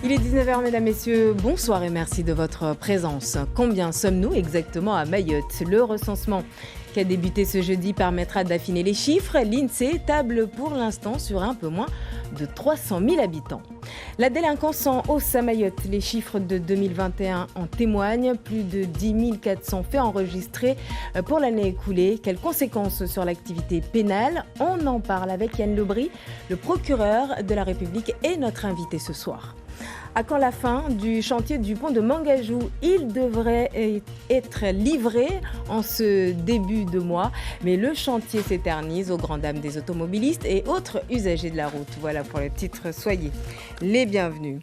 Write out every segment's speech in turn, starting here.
Il est 19h, mesdames, messieurs. Bonsoir et merci de votre présence. Combien sommes-nous exactement à Mayotte? Le recensement qui a débuté ce jeudi permettra d'affiner les chiffres. L'INSEE table pour l'instant sur un peu moins de 300 000 habitants. La délinquance en hausse à Mayotte. Les chiffres de 2021 en témoignent. Plus de 10 400 faits enregistrés pour l'année écoulée. Quelles conséquences sur l'activité pénale? On en parle avec Yann Lebry, le procureur de la République et notre invité ce soir. À quand la fin du chantier du pont de Manguejou? Il devrait être livré en ce début de mois, mais le chantier s'éternise aux grandes dames des automobilistes et autres usagers de la route. Voilà pour le titre, soyez les bienvenus.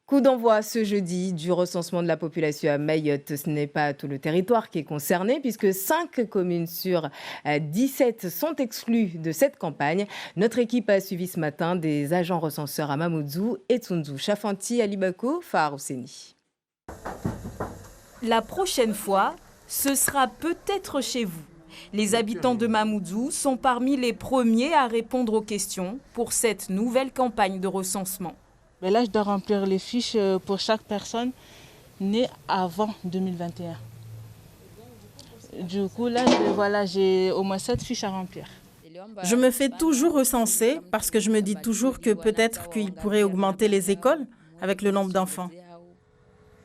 Coup d'envoi ce jeudi du recensement de la population à Mayotte. Ce n'est pas tout le territoire qui est concerné puisque 5 communes sur 17 sont exclues de cette campagne. Notre équipe a suivi ce matin des agents recenseurs à Mamoudzou, Etunzu, Chafanti, Alibako, Fahar Housseni. La prochaine fois, ce sera peut-être chez vous. Les habitants de Mamoudzou sont parmi les premiers à répondre aux questions pour cette nouvelle campagne de recensement. Mais là, je dois remplir les fiches pour chaque personne née avant 2021. Du coup, là, j'ai au moins 7 fiches à remplir. Je me fais toujours recenser parce que je me dis toujours que peut-être qu'il pourrait augmenter les écoles avec le nombre d'enfants.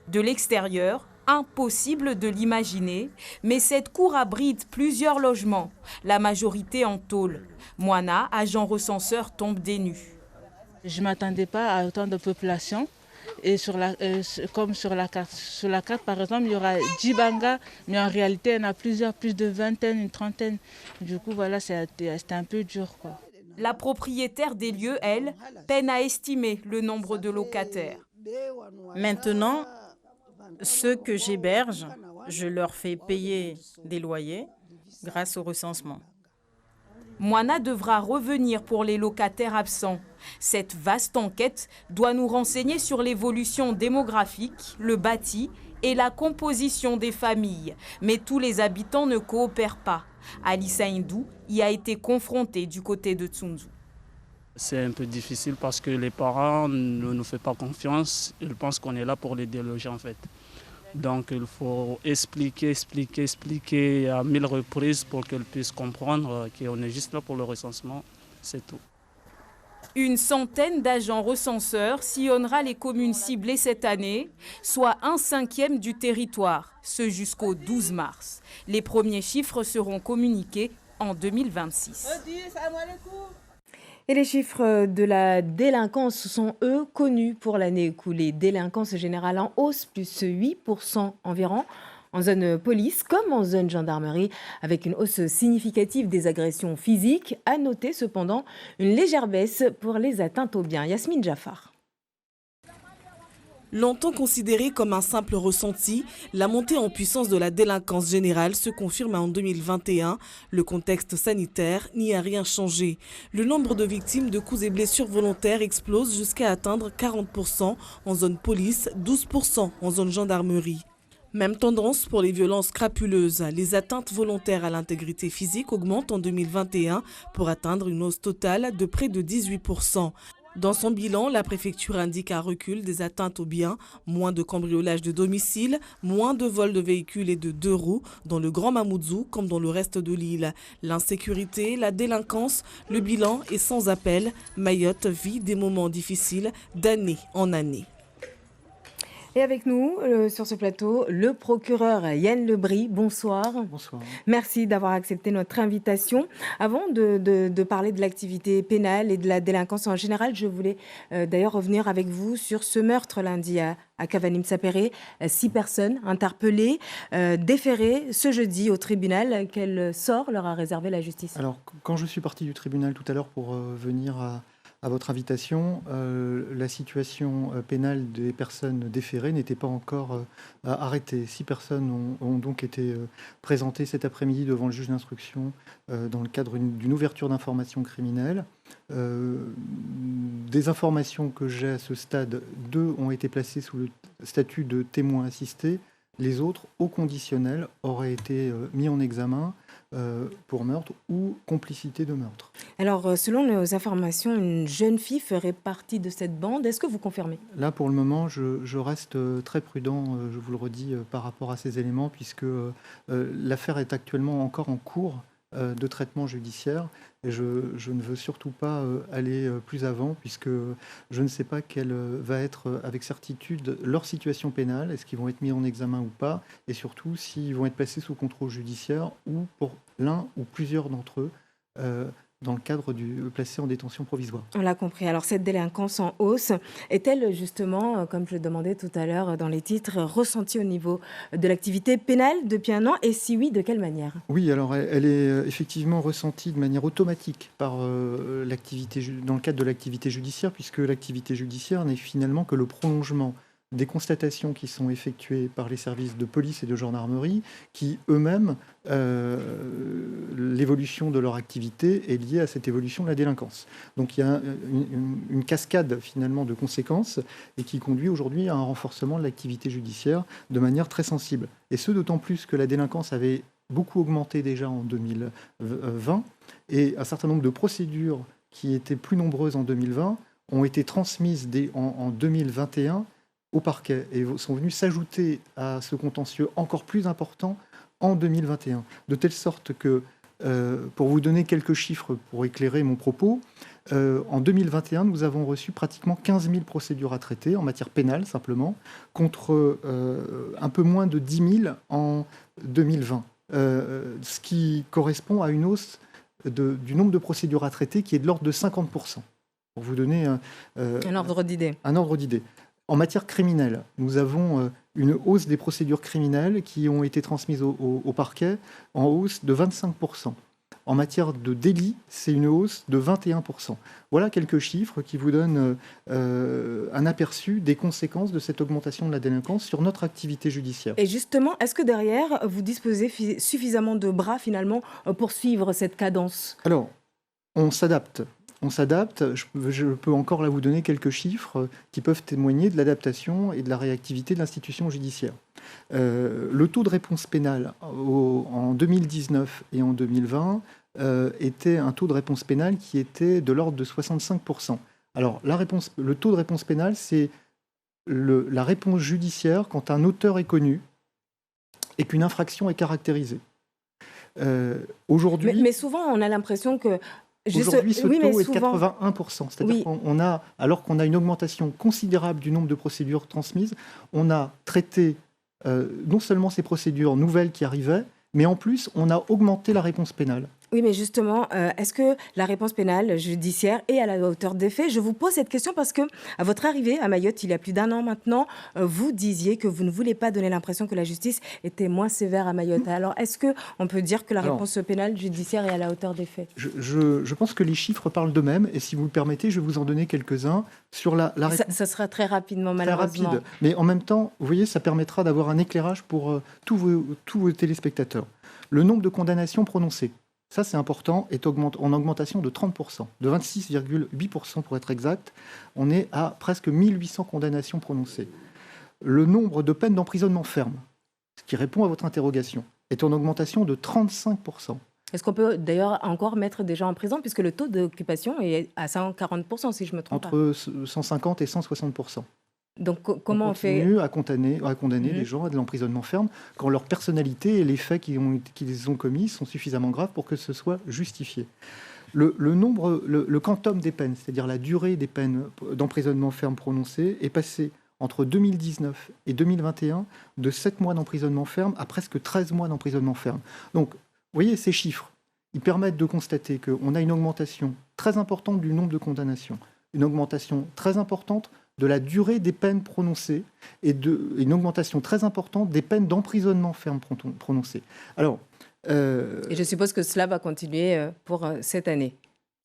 De l'extérieur, impossible de l'imaginer, mais cette cour abrite plusieurs logements, la majorité en tôle. Moana, agent recenseur, tombe des nues. Je ne m'attendais pas à autant de population. Et comme sur la carte, par exemple, il y aura 10 bangas, mais en réalité, il y en a plusieurs, plus de vingtaine, une trentaine. Du coup, voilà, c'était un peu dur, quoi. La propriétaire des lieux, elle, peine à estimer le nombre de locataires. Maintenant, ceux que j'héberge, je leur fais payer des loyers grâce au recensement. Moana devra revenir pour les locataires absents. Cette vaste enquête doit nous renseigner sur l'évolution démographique, le bâti et la composition des familles. Mais tous les habitants ne coopèrent pas. Alissa Indou y a été confrontée du côté de Tsunzu. C'est un peu difficile parce que les parents ne nous font pas confiance. Ils pensent qu'on est là pour les déloger en fait. Donc il faut expliquer à 1000 reprises pour qu'ils puissent comprendre qu'on est juste là pour le recensement, c'est tout. Une centaine d'agents recenseurs sillonnera les communes ciblées cette année, soit 1/5 du territoire, ce jusqu'au 12 mars. Les premiers chiffres seront communiqués en 2026. Et les chiffres de la délinquance sont, eux, connus pour l'année écoulée. Délinquance générale en hausse, plus 8% environ, en zone police comme en zone gendarmerie, avec une hausse significative des agressions physiques. À noter cependant une légère baisse pour les atteintes aux biens. Yasmine Jaffar. Longtemps considérée comme un simple ressenti, la montée en puissance de la délinquance générale se confirme en 2021. Le contexte sanitaire n'y a rien changé. Le nombre de victimes de coups et blessures volontaires explose jusqu'à atteindre 40% en zone police, 12% en zone gendarmerie. Même tendance pour les violences crapuleuses. Les atteintes volontaires à l'intégrité physique augmentent en 2021 pour atteindre une hausse totale de près de 18%. Dans son bilan, la préfecture indique un recul des atteintes aux biens, moins de cambriolage de domicile, moins de vols de véhicules et de 2 roues dans le Grand Mamoudzou comme dans le reste de l'île. L'insécurité, la délinquance, le bilan est sans appel. Mayotte vit des moments difficiles d'année en année. Et avec nous, sur ce plateau, le procureur Yann Lebry. Bonsoir. Bonsoir. Merci d'avoir accepté notre invitation. Avant de parler de l'activité pénale et de la délinquance en général, je voulais d'ailleurs revenir avec vous sur ce meurtre lundi à Cavanim Sapéré. 6 personnes interpellées, déférées ce jeudi au tribunal. Quel sort leur a réservé la justice? Alors, quand je suis parti du tribunal tout à l'heure pour venir à votre invitation, la situation pénale des personnes déférées n'était pas encore arrêtée. 6 personnes ont donc été présentées cet après-midi devant le juge d'instruction dans le cadre d'une ouverture d'information criminelle. Des informations que j'ai à ce stade, 2 ont été placées sous le statut de témoins assistés. Les autres, au conditionnel, auraient été mis en examen pour meurtre ou complicité de meurtre. Alors, selon nos informations, une jeune fille ferait partie de cette bande. Est-ce que vous confirmez? Là, pour le moment, je reste très prudent, je vous le redis, par rapport à ces éléments, puisque l'affaire est actuellement encore en cours de traitement judiciaire. Et je ne veux surtout pas aller plus avant, puisque je ne sais pas quelle va être avec certitude leur situation pénale, est-ce qu'ils vont être mis en examen ou pas, et surtout s'ils vont être placés sous contrôle judiciaire ou pour l'un ou plusieurs d'entre eux dans le cadre du placé en détention provisoire. On l'a compris. Alors, cette délinquance en hausse est-elle justement, comme je le demandais tout à l'heure dans les titres, ressentie au niveau de l'activité pénale depuis un an? Et si oui, de quelle manière? Oui, alors elle est effectivement ressentie de manière automatique par l'activité, dans le cadre de l'activité judiciaire, puisque l'activité judiciaire n'est finalement que le prolongement des constatations qui sont effectuées par les services de police et de gendarmerie, qui eux-mêmes, l'évolution de leur activité est liée à cette évolution de la délinquance. Donc il y a une cascade finalement de conséquences et qui conduit aujourd'hui à un renforcement de l'activité judiciaire de manière très sensible. Et ce, d'autant plus que la délinquance avait beaucoup augmenté déjà en 2020 et un certain nombre de procédures qui étaient plus nombreuses en 2020 ont été transmises en 2021 au parquet et sont venus s'ajouter à ce contentieux encore plus important en 2021. De telle sorte que, pour vous donner quelques chiffres pour éclairer mon propos, en 2021, nous avons reçu pratiquement 15 000 procédures à traiter en matière pénale simplement, contre un peu moins de 10 000 en 2020, ce qui correspond à une hausse du nombre de procédures à traiter qui est de l'ordre de 50%. Pour vous donner un ordre d'idée. Un ordre d'idée. En matière criminelle, nous avons une hausse des procédures criminelles qui ont été transmises au parquet en hausse de 25%. En matière de délit, c'est une hausse de 21%. Voilà quelques chiffres qui vous donnent un aperçu des conséquences de cette augmentation de la délinquance sur notre activité judiciaire. Et justement, est-ce que derrière, vous disposez suffisamment de bras finalement pour suivre cette cadence? Alors, on s'adapte. On s'adapte. Je peux encore là vous donner quelques chiffres qui peuvent témoigner de l'adaptation et de la réactivité de l'institution judiciaire. Le taux de réponse pénale en 2019 et en 2020 était un taux de réponse pénale qui était de l'ordre de 65%. Alors, le taux de réponse pénale, c'est la réponse judiciaire quand un auteur est connu et qu'une infraction est caractérisée. Aujourd'hui, mais souvent, on a l'impression que aujourd'hui, ce taux est de 81%. C'est-à-dire qu'on a, alors qu'on a une augmentation considérable du nombre de procédures transmises, on a traité non seulement ces procédures nouvelles qui arrivaient, mais en plus, on a augmenté la réponse pénale. Oui, mais justement, est-ce que la réponse pénale judiciaire est à la hauteur des faits? Je vous pose cette question parce que, à votre arrivée à Mayotte, il y a plus d'un an maintenant, vous disiez que vous ne voulez pas donner l'impression que la justice était moins sévère à Mayotte. Alors, est-ce qu'on peut dire que la réponse pénale judiciaire est à la hauteur des faits? Je pense que les chiffres parlent d'eux-mêmes, et si vous le permettez, je vais vous en donner quelques-uns sur la réponse. Ça sera très rapidement, malheureusement. Très rapide, mais en même temps, vous voyez, ça permettra d'avoir un éclairage pour tous vos téléspectateurs. Le nombre de condamnations prononcées. Ça, c'est important, est en augmentation de 30%, de 26,8% pour être exact. On est à presque 1800 condamnations prononcées. Le nombre de peines d'emprisonnement ferme, ce qui répond à votre interrogation, est en augmentation de 35%. Est-ce qu'on peut d'ailleurs encore mettre des gens en prison, puisque le taux d'occupation est à 140%, si je ne me trompe pas? Entre 150 et 160%. Donc comment on fait? Continue à condamner les gens à de l'emprisonnement ferme quand leur personnalité et les faits qu'ils ont commis sont suffisamment graves pour que ce soit justifié. Le quantum des peines, c'est-à-dire la durée des peines d'emprisonnement ferme prononcées, est passé entre 2019 et 2021 de 7 mois d'emprisonnement ferme à presque 13 mois d'emprisonnement ferme. Donc, vous voyez, ces chiffres, ils permettent de constater qu'on a une augmentation très importante du nombre de condamnations, une augmentation très importante de la durée des peines prononcées et une augmentation très importante des peines d'emprisonnement ferme prononcées. Alors, et je suppose que cela va continuer pour cette année.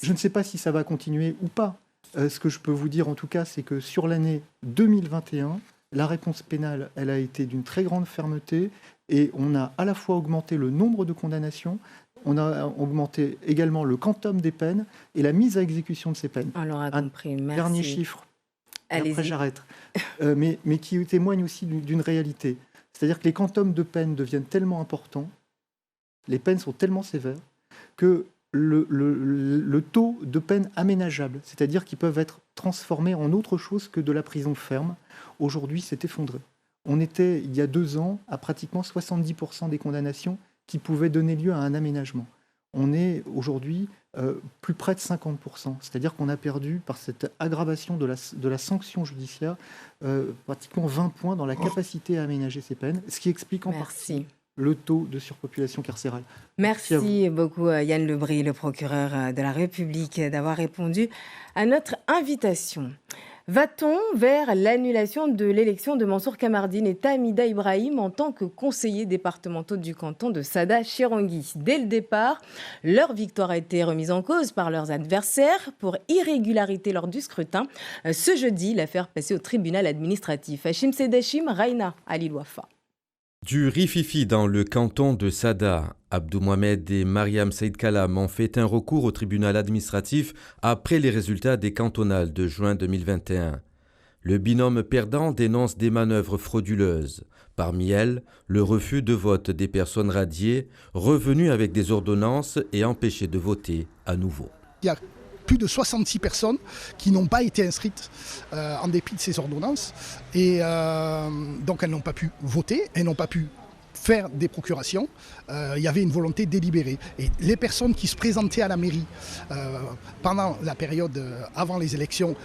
Je ne sais pas si ça va continuer ou pas. Ce que je peux vous dire en tout cas, c'est que sur l'année 2021, la réponse pénale, elle a été d'une très grande fermeté et on a à la fois augmenté le nombre de condamnations, on a augmenté également le quantum des peines et la mise à exécution de ces peines. On l'aura compris, merci. Dernier chiffre. Allez-y. Après, j'arrête. Mais qui témoigne aussi d'une réalité. C'est-à-dire que les quantums de peine deviennent tellement importants Les peines sont tellement sévères que le taux de peine aménageable, c'est-à-dire qu'ils peuvent être transformés en autre chose que de la prison ferme, aujourd'hui s'est effondré. On était, il y a 2 ans, à pratiquement 70% des condamnations qui pouvaient donner lieu à un aménagement. On est aujourd'hui plus près de 50%. C'est-à-dire qu'on a perdu, par cette aggravation de la sanction judiciaire, pratiquement 20 points dans la capacité à aménager ces peines, ce qui explique en partie le taux de surpopulation carcérale. Merci beaucoup Yann Lebris, le procureur de la République, d'avoir répondu à notre invitation. Va-t-on vers l'annulation de l'élection de Mansour Kamardine et Hamida Ibrahim en tant que conseillers départementaux du canton de Sada-Chirangui? Dès le départ, leur victoire a été remise en cause par leurs adversaires pour irrégularité lors du scrutin. Ce jeudi, l'affaire passée au tribunal administratif. Hachim Sedachim, Raina Alilouafa. Du rififi dans le canton de Sada, Abdou Mohamed et Mariam Saïd Kalam ont fait un recours au tribunal administratif après les résultats des cantonales de juin 2021. Le binôme perdant dénonce des manœuvres frauduleuses. Parmi elles, le refus de vote des personnes radiées, revenues avec des ordonnances et empêchées de voter à nouveau. Il y a plus de 66 personnes qui n'ont pas été inscrites en dépit de ces ordonnances. Et donc elles n'ont pas pu voter, elles n'ont pas pu faire des procurations. Il y avait une volonté délibérée. Et les personnes qui se présentaient à la mairie pendant la période avant les élections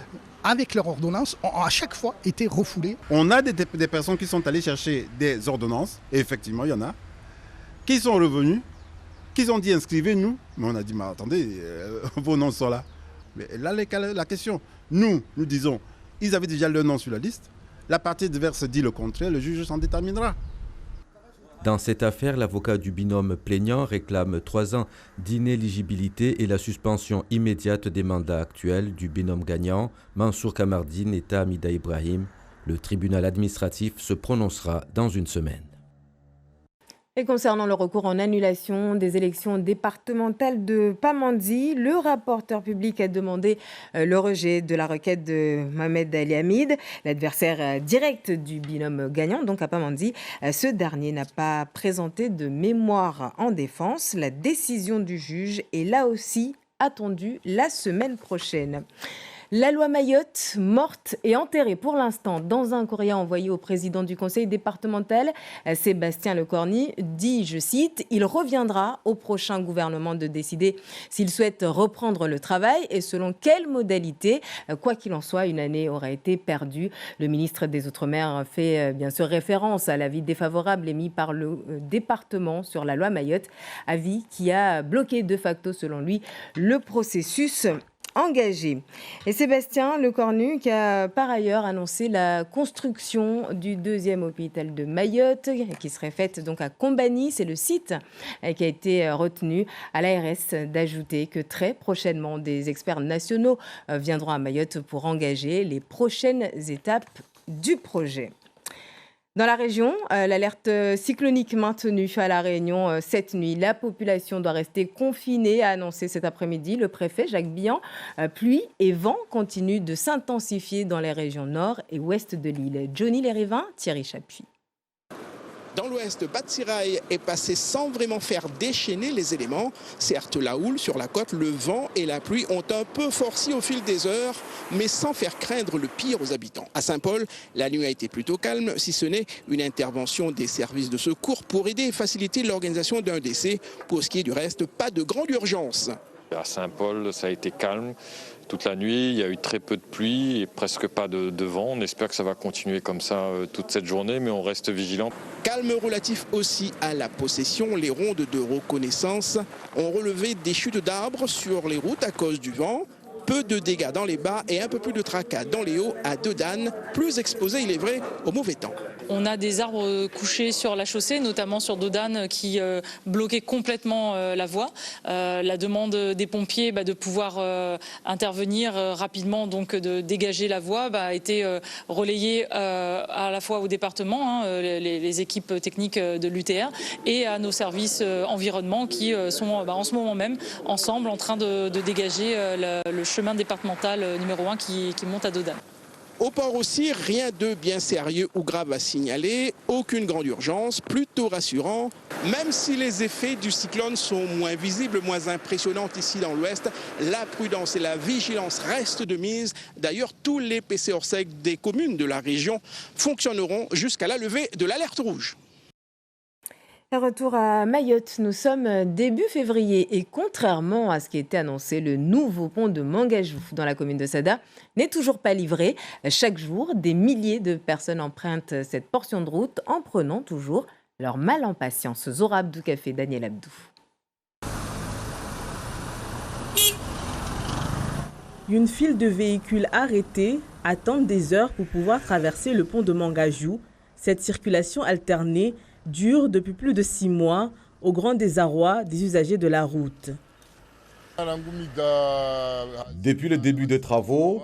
avec leur ordonnance ont à chaque fois été refoulées. On a des personnes qui sont allées chercher des ordonnances, et effectivement il y en a, qui sont revenus, qui ont dit inscrivez-nous, mais on a dit mais attendez, vos noms sont là. Mais là la question, nous disons, ils avaient déjà leur nom sur la liste, la partie adverse dit le contraire, le juge s'en déterminera. Dans cette affaire, l'avocat du binôme plaignant réclame 3 ans d'inéligibilité et la suspension immédiate des mandats actuels du binôme gagnant, Mansour Kamardine et Hamida Ibrahim. Le tribunal administratif se prononcera dans une semaine. Et concernant le recours en annulation des élections départementales de Pamandzi, le rapporteur public a demandé le rejet de la requête de Mohamed Ali Hamid, l'adversaire direct du binôme gagnant, donc à Pamandzi. Ce dernier n'a pas présenté de mémoire en défense. La décision du juge est là aussi attendue la semaine prochaine. La loi Mayotte, morte et enterrée pour l'instant dans un courrier envoyé au président du conseil départemental, Sébastien Lecornu, dit, je cite, « Il reviendra au prochain gouvernement de décider s'il souhaite reprendre le travail et selon quelles modalités. Quoi qu'il en soit, une année aura été perdue. » Le ministre des Outre-mer fait bien sûr référence à l'avis défavorable émis par le département sur la loi Mayotte, avis qui a bloqué de facto, selon lui, le processus engagé. Et Sébastien Lecornu qui a par ailleurs annoncé la construction du 2e hôpital de Mayotte qui serait faite donc à Combani. C'est le site qui a été retenu à l'ARS d'ajouter que très prochainement des experts nationaux viendront à Mayotte pour engager les prochaines étapes du projet. Dans la région, l'alerte cyclonique maintenue à La Réunion cette nuit. La population doit rester confinée, a annoncé cet après-midi le préfet Jacques Bihan. Pluie et vent continuent de s'intensifier dans les régions nord et ouest de l'île. Johnny Lérivin, Thierry Chapuis. Dans l'ouest, Batsirai est passé sans vraiment faire déchaîner les éléments. Certes, la houle sur la côte, le vent et la pluie ont un peu forci au fil des heures, mais sans faire craindre le pire aux habitants. À Saint-Paul, la nuit a été plutôt calme, si ce n'est une intervention des services de secours pour aider et faciliter l'organisation d'un décès. Pour ce qui est du reste, pas de grande urgence. À Saint-Paul, ça a été calme toute la nuit, il y a eu très peu de pluie et presque pas de vent. On espère que ça va continuer comme ça toute cette journée, mais on reste vigilant. Calme relatif aussi à la possession. Les rondes de reconnaissance ont relevé des chutes d'arbres sur les routes à cause du vent. Peu de dégâts dans les bas et un peu plus de tracas dans les hauts à Dodane, plus exposés, il est vrai, au mauvais temps. On a des arbres couchés sur la chaussée, notamment sur Dodane, qui bloquaient complètement la voie. La demande des pompiers de pouvoir intervenir rapidement, donc de dégager la voie, a été relayée à la fois au département, les équipes techniques de l'UTR, et à nos services environnement qui sont en ce moment même ensemble en train de dégager le chemin départemental numéro 1 qui monte à Dodane. Au port aussi, rien de bien sérieux ou grave à signaler, aucune grande urgence, plutôt rassurant. Même si les effets du cyclone sont moins visibles, moins impressionnants ici dans l'ouest, la prudence et la vigilance restent de mise. D'ailleurs, tous les PC hors sec des communes de la région fonctionneront jusqu'à la levée de l'alerte rouge. Et retour à Mayotte, nous sommes début février et contrairement à ce qui était annoncé, le nouveau pont de Mangajou dans la commune de Sada n'est toujours pas livré. Chaque jour, des milliers de personnes empruntent cette portion de route en prenant toujours leur mal en patience. Zora Abdou Café, Daniel Abdou. Une file de véhicules arrêtés attendent des heures pour pouvoir traverser le pont de Mangajou. Cette circulation alternée dure depuis plus de 6 mois, au grand désarroi des usagers de la route. Depuis le début des travaux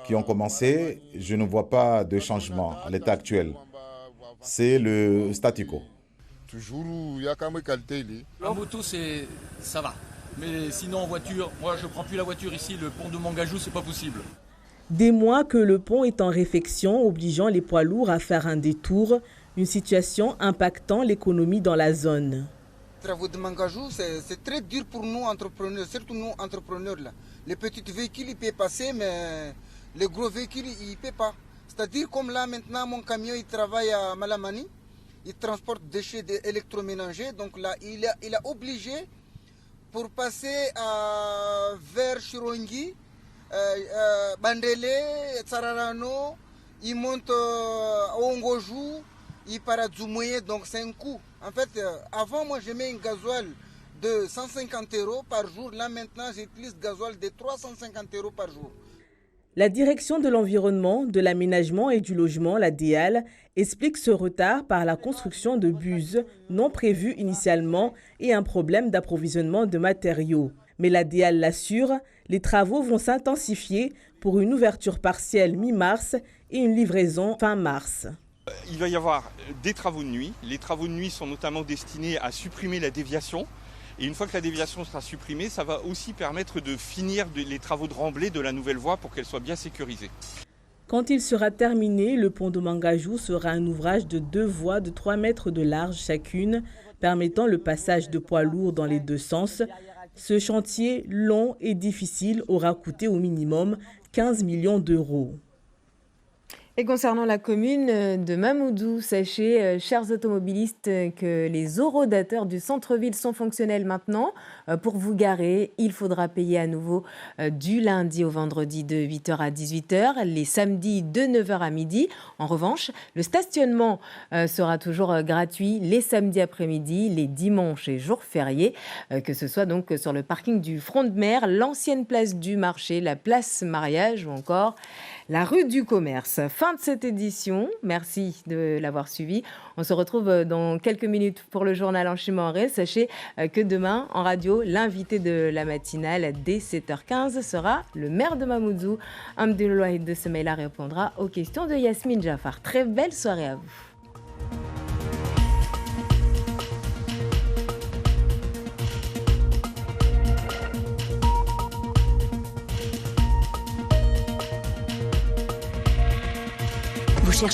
qui ont commencé, je ne vois pas de changement à l'état actuel. C'est le statu quo. En moto, ça va. Mais sinon, en voiture, moi, je ne prends plus la voiture ici. Le pont de Mangajou, c'est pas possible. Des mois que le pont est en réfection, obligeant les poids lourds à faire un détour. Une situation impactant l'économie dans la zone. Les travaux de Mangajou, c'est très dur pour nous entrepreneurs, surtout nous entrepreneurs là. Les petits véhicules, ils peuvent passer, mais les gros véhicules, ils ne peuvent pas. C'est-à-dire comme là maintenant, mon camion, il travaille à Malamani, il transporte déchets électroménagers, donc là, il a obligé pour passer vers Chirongi, Bandele, Tsararano, il monte à Ongojou. Il part à Djoumoye, donc c'est un coût. En fait, avant, moi, je mets un gasoil de 150 € par jour. Là, maintenant, j'utilise gasoil de 350 € par jour. La direction de l'environnement, de l'aménagement et du logement, la DEAL, explique ce retard par la construction de buses non prévues initialement et un problème d'approvisionnement de matériaux. Mais la DEAL l'assure, les travaux vont s'intensifier pour une ouverture partielle mi-mars et une livraison fin mars. Il va y avoir des travaux de nuit. Les travaux de nuit sont notamment destinés à supprimer la déviation. Et une fois que la déviation sera supprimée, ça va aussi permettre de finir les travaux de remblai de la nouvelle voie pour qu'elle soit bien sécurisée. Quand il sera terminé, le pont de Mangajou sera un ouvrage de 2 voies de 3 mètres de large chacune, permettant le passage de poids lourds dans les 2 sens. Ce chantier long et difficile aura coûté au minimum 15 millions d'euros. Et concernant la commune de Mamoudzou, sachez, chers automobilistes, que les horodateurs du centre-ville sont fonctionnels maintenant. Pour vous garer, il faudra payer à nouveau du lundi au vendredi de 8h à 18h, les samedis de 9h à midi. En revanche, le stationnement sera toujours gratuit les samedis après-midi, les dimanches et jours fériés, que ce soit donc sur le parking du Front de Mer, l'ancienne place du marché, la place Mariage ou encore la rue du Commerce. Fin de cette édition. Merci de l'avoir suivi. On se retrouve dans quelques minutes pour le journal en Chimanré. Sachez que demain, en radio, l'invité de la matinale dès 7h15 sera le maire de Mamoudzou. Abdelwahid de Semaila répondra aux questions de Yasmine Jaffar. Très belle soirée à vous.